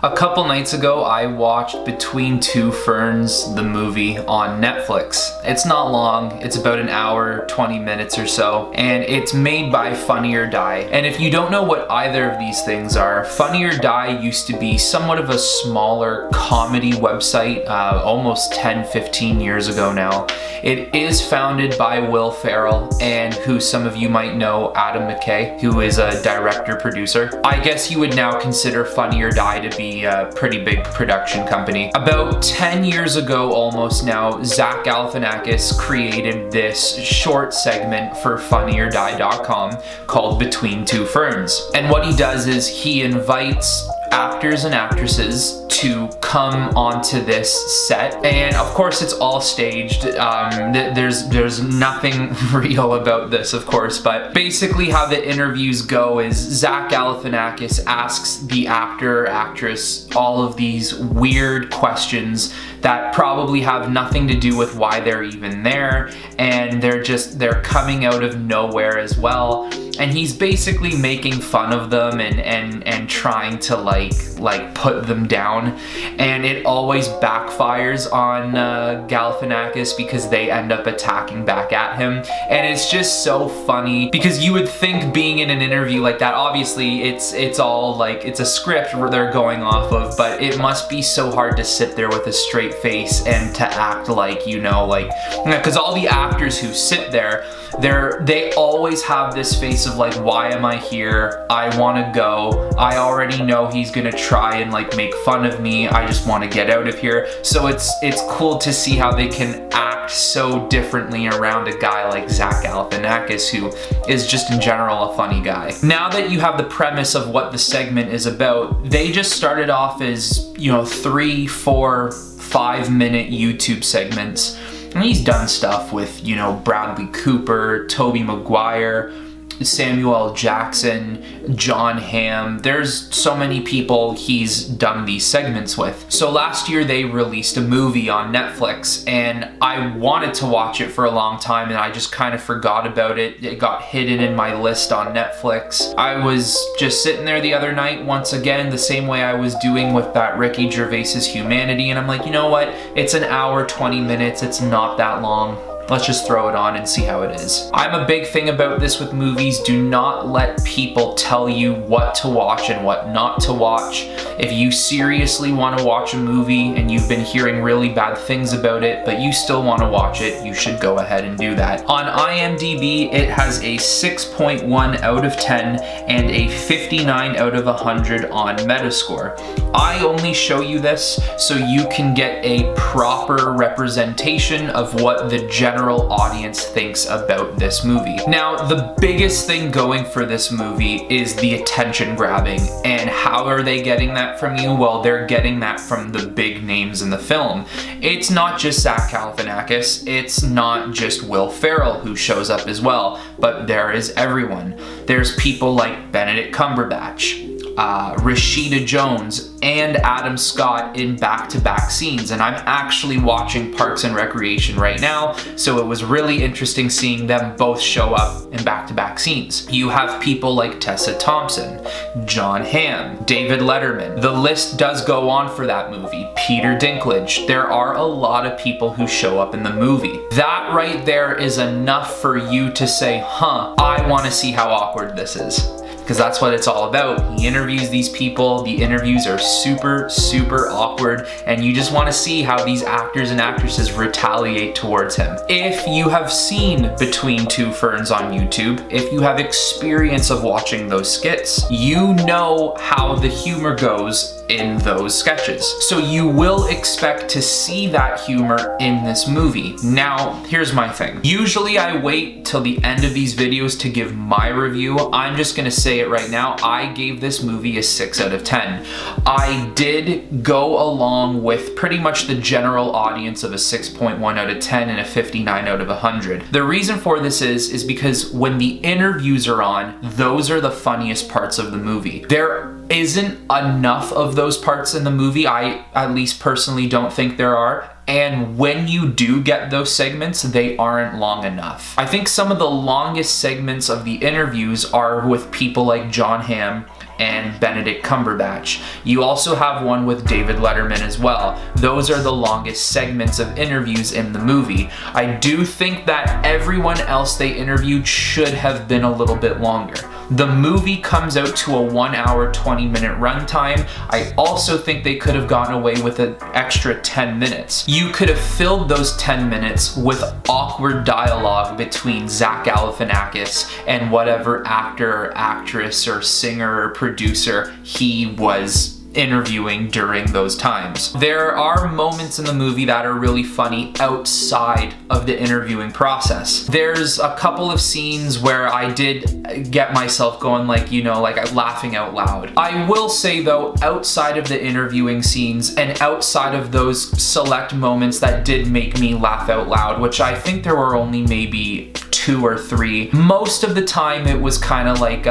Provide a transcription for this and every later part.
A couple nights ago, I watched Between Two Ferns, the movie, on Netflix. It's not long, it's about an hour, 20 minutes or so, and it's made by Funny or Die. And if you don't know what either of these things are, Funny or Die used to be somewhat of a smaller comedy website, almost 10-15 years ago now. It is founded by Will Ferrell, and who some of you might know, Adam McKay, who is a director-producer. I guess you would now consider Funny or Die to be a pretty big production company. About 10 years ago almost now, Zach Galifianakis created this short segment for funnyordie.com called Between Two Ferns. And what he does is he invites actors and actresses to come onto this set, and of course it's all staged. There's nothing real about this, of course, but basically how the interviews go is Zach Galifianakis asks the actor or actress all of these weird questions that probably have nothing to do with why they're even there, and they're coming out of nowhere as well. And he's basically making fun of them and trying to like put them down, and it always backfires on Galifianakis because they end up attacking back at him. And it's just so funny because you would think being in an interview like that, obviously it's all like it's a script where they're going off of, but it must be so hard to sit there with a straight face and to act like, you know, like, because all the actors who sit there, they always have this face of like, why am I here? I want to go. I already know he's gonna try and like make fun of me. I just want to get out of here. So it's cool to see how they can act so differently around a guy like Zach Galifianakis, who is just in general a funny guy. Now that you have the premise of what the segment is about, they just started off as, you know, 3, 4, 5-minute YouTube segments. And he's done stuff with, you know, Bradley Cooper, Tobey Maguire, Samuel L. Jackson, John Hamm. There's so many people he's done these segments with. So last year they released a movie on Netflix, and I wanted to watch it for a long time, and I just kind of forgot about it. It got hidden in my list on Netflix. I was just sitting there the other night, once again, the same way I was doing with that Ricky Gervais's Humanity, and I'm like, you know what? It's an hour, 20 minutes. It's not that long. Let's just throw it on and see how it is. I'm a big thing about this with movies. Do not let people tell you what to watch and what not to watch. If you seriously want to watch a movie and you've been hearing really bad things about it, but you still want to watch it, you should go ahead and do that. On IMDb, it has a 6.1 out of 10 and a 59 out of 100 on Metascore. I only show you this so you can get a proper representation of what the general audience thinks about this movie. Now, the biggest thing going for this movie is the attention grabbing. And how are they getting that from you? Well, they're getting that from the big names in the film. It's not just Zach Galifianakis, it's not just Will Ferrell who shows up as well, but there is everyone. There's people like Benedict Cumberbatch, Rashida Jones, and Adam Scott in back-to-back scenes, and I'm actually watching Parks and Recreation right now, so it was really interesting seeing them both show up in back-to-back scenes. You have people like Tessa Thompson, John Hamm, David Letterman. The list does go on for that movie. Peter Dinklage. There are a lot of people who show up in the movie. That right there is enough for you to say, huh, I want to see how awkward this is. Because that's what it's all about. He interviews these people, the interviews are super, super awkward, and you just want to see how these actors and actresses retaliate towards him. If you have seen Between Two Ferns on YouTube, if you have experience of watching those skits, you know how the humor goes in those sketches. So you will expect to see that humor in this movie. Now, here's my thing. Usually I wait till the end of these videos to give my review. I'm just gonna say it right now. I gave this movie a 6 out of 10. I did go along with pretty much the general audience of a 6.1 out of 10 and a 59 out of 100. The reason for this is because when the interviews are on, those are the funniest parts of the movie. There isn't enough of those parts in the movie. I at least personally don't think there are. And when you do get those segments, they aren't long enough. I think some of the longest segments of the interviews are with people like John Hamm and Benedict Cumberbatch. You also have one with David Letterman as well. Those are the longest segments of interviews in the movie. I do think that everyone else they interviewed should have been a little bit longer. The movie comes out to a 1 hour 20-minute runtime. I also think they could have gotten away with an extra 10 minutes. You could have filled those 10 minutes with awkward dialogue between Zach Galifianakis and whatever actor or actress or singer or producer he was interviewing during those times. There are moments in the movie that are really funny outside of the interviewing process. There's a couple of scenes where I did get myself going like laughing out loud. I will say though, outside of the interviewing scenes and outside of those select moments that did make me laugh out loud, which I think there were only maybe 2 or 3, most of the time it was kind of like,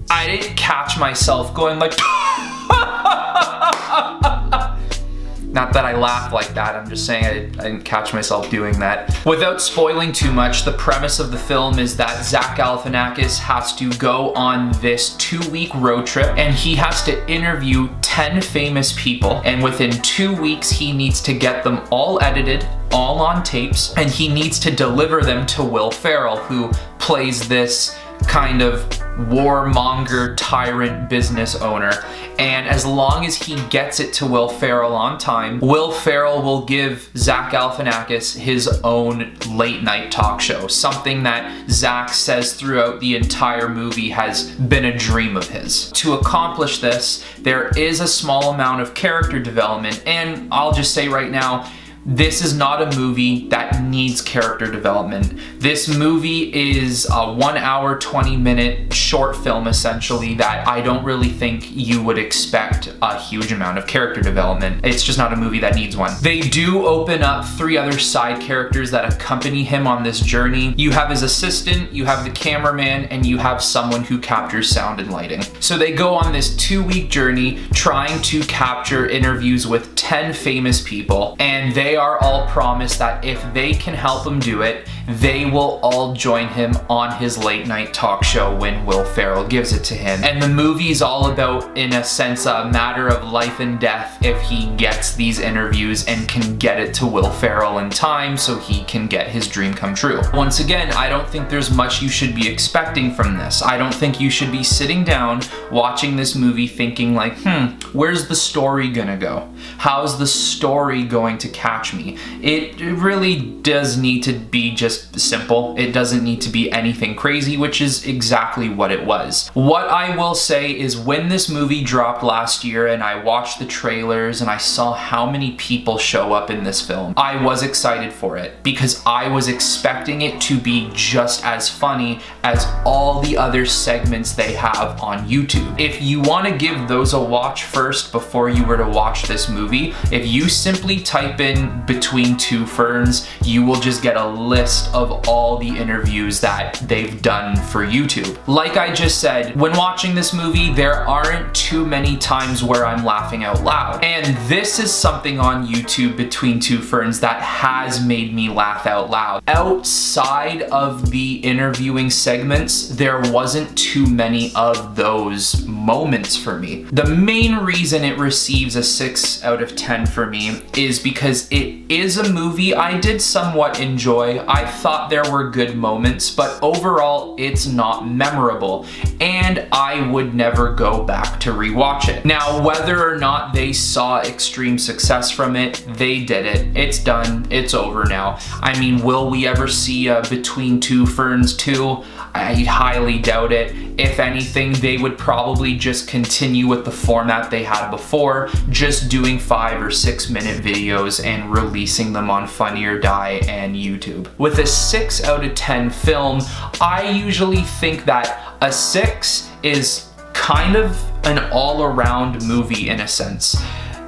I didn't catch myself going like not that I laugh like that, I'm just saying I didn't catch myself doing that. Without spoiling too much, the premise of the film is that Zach Galifianakis has to go on this 2-week road trip and he has to interview 10 famous people, and within 2 weeks he needs to get them all edited, all on tapes, and he needs to deliver them to Will Ferrell, who plays this kind of warmonger tyrant business owner. And as long as he gets it to Will Ferrell on time, Will Ferrell will give Zach Galifianakis his own late night talk show, something that Zach says throughout the entire movie has been a dream of his. To accomplish this, there is a small amount of character development, and I'll just say right now, this is not a movie that needs character development. This movie is a 1 hour, 20-minute short film, essentially, that I don't really think you would expect a huge amount of character development. It's just not a movie that needs one. They do open up 3 other side characters that accompany him on this journey. You have his assistant, you have the cameraman, and you have someone who captures sound and lighting. So they go on this 2-week journey trying to capture interviews with 10 famous people, and they are all promised that if they can help him do it, they will all join him on his late night talk show when Will Ferrell gives it to him. And the movie's all about, in a sense, a matter of life and death if he gets these interviews and can get it to Will Ferrell in time so he can get his dream come true. Once again, I don't think there's much you should be expecting from this. I don't think you should be sitting down watching this movie thinking like, where's the story gonna go? How's the story going to catch me? It really does need to be just simple. It doesn't need to be anything crazy, which is exactly what it was. What I will say is when this movie dropped last year and I watched the trailers and I saw how many people show up in this film, I was excited for it because I was expecting it to be just as funny as all the other segments they have on YouTube. If you want to give those a watch first before you were to watch this movie, if you simply type in Between Two Ferns, you will just get a list of all the interviews that they've done for YouTube. Like I just said, when watching this movie, there aren't too many times where I'm laughing out loud. And this is something on YouTube, Between Two Ferns, that has made me laugh out loud. Outside of the interviewing segments, there wasn't too many of those moments for me. The main reason it receives a 6 out of 10 for me is because it is a movie I did somewhat enjoy. I thought there were good moments, but overall it's not memorable, and I would never go back to rewatch it. Now, whether or not they saw extreme success from it, they did it. It's done. It's over now. I mean, will we ever see a Between Two Ferns 2? I highly doubt it. If anything, they would probably just continue with the format they had before, just doing 5 or 6 minute videos and releasing them on Funny or Die and YouTube. With a 6 out of 10 film, I usually think that a 6 is kind of an all-around movie in a sense.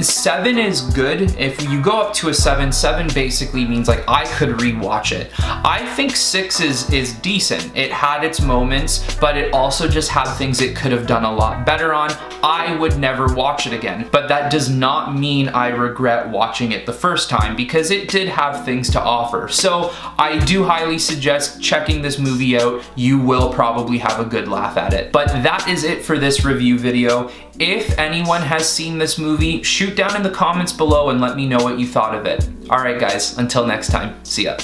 7 is good. If you go up to a 7, 7 basically means like I could rewatch it. I think 6 is decent. It had its moments, but it also just had things it could have done a lot better on. I would never watch it again, but that does not mean I regret watching it the first time, because it did have things to offer. So I do highly suggest checking this movie out. You will probably have a good laugh at it. But that is it for this review video. If anyone has seen this movie, shoot down in the comments below and let me know what you thought of it. Alright guys, until next time, see ya.